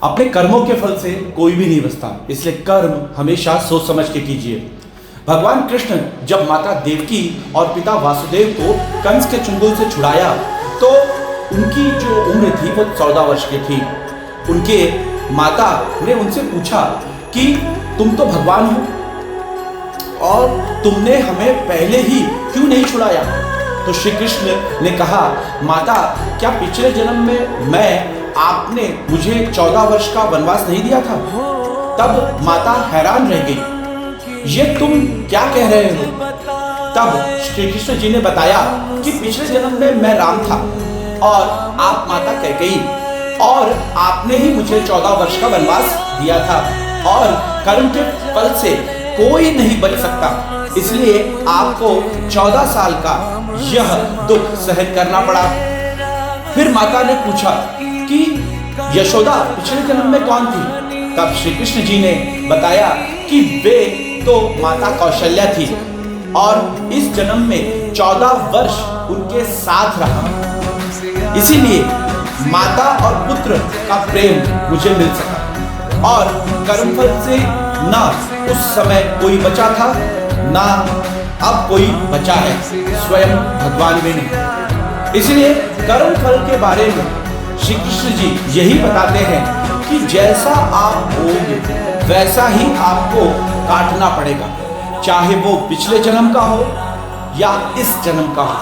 अपने कर्मों के फल से कोई भी नहीं बचता, इसलिए कर्म हमेशा सोच समझ के कीजिए। भगवान कृष्ण जब माता देवकी और पिता वासुदेव को कंस के चंगुल से छुड़ाया तो उनकी जो उम्र थी वो 14 वर्ष की थी। उनके माता ने उनसे पूछा कि तुम तो भगवान हो और तुमने हमें पहले ही क्यों नहीं छुड़ाया? तो श्री कृष्ण ने कहा, माता क्या पिछले जन्म में आपने मुझे 14 वर्ष का वनवास नहीं दिया था? तब माता हैरान रह गई, ये तुम क्या कह रहे हो? तब श्री कृष्ण जी ने बताया कि पिछले जन्म में मैं राम था और आप माता कैकेयी, और आपने ही मुझे 14 वर्ष का वनवास दिया था और कर्म के फल से कोई नहीं बच सकता, इसलिए आपको 14 साल का यह दुख सहन करना पड़ा। फिर माता ने पूछा कि यशोदा पिछले जन्म में कौन थी? तब श्री कृष्ण जी ने बताया कि वे तो माता कौशल्या थी और इस जन्म में 14 वर्ष उनके साथ रहा, इसीलिए माता और पुत्र का प्रेम मुझे मिल सका और कर्मफल से ना उस समय कोई बचा था ना अब कोई बचा है, स्वयं भगवान में नहीं। इसलिए कर्म फल के बारे में श्री कृष्ण जी यही बताते हैं कि जैसा आप होंगे वैसा ही आपको काटना पड़ेगा, चाहे वो पिछले जन्म का हो या इस जन्म का हो।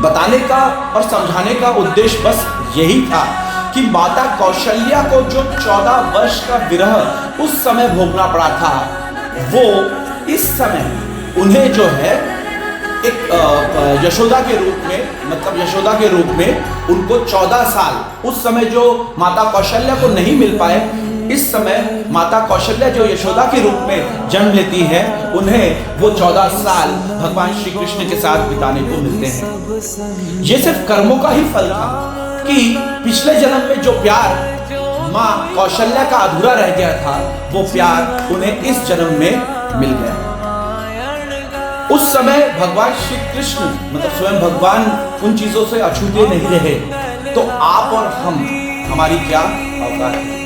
बताने का और समझाने का उद्देश्य बस यही था कि माता कौशल्या को जो 14 वर्ष का विरह उस समय भोगना पड़ा था, वो इस समय उन्हें जो है एक यशोदा के रूप में, मतलब यशोदा के रूप में उनको 14 साल, उस समय जो माता कौशल्या को नहीं मिल पाए, इस समय माता कौशल्या जो यशोदा के रूप में जन्म लेती है, उन्हें वो 14 साल भगवान श्री कृष्ण के साथ बिताने को मिलते हैं। ये सिर्फ कर्मों का ही फल था कि पिछले जन्म में जो प्यार माँ कौशल्या का अधूरा रह गया था, वो प्यार उन्हें इस जन्म में मिल गया। उस समय भगवान श्री कृष्ण मतलब स्वयं भगवान उन चीजों से अछूते नहीं रहे, तो आप और हमारी क्या औकात है?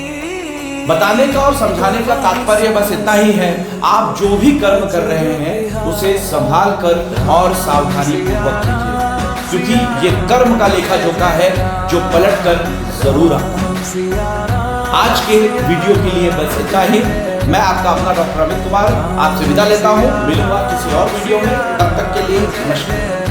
बताने का और समझाने का तात्पर्य बस इतना ही है, आप जो भी कर्म कर रहे हैं उसे संभाल कर और सावधानी पूर्वक कीजिए, क्योंकि ये कर्म का लेखा जोखा है जो पलट कर जरूर आता है। आज के वीडियो के लिए बस इतना ही। मैं आपका अपना डॉक्टर अमित कुमार आपसे विदा लेता हूँ। मिलूंगा किसी और वीडियो में, तब तक के लिए नमस्कार।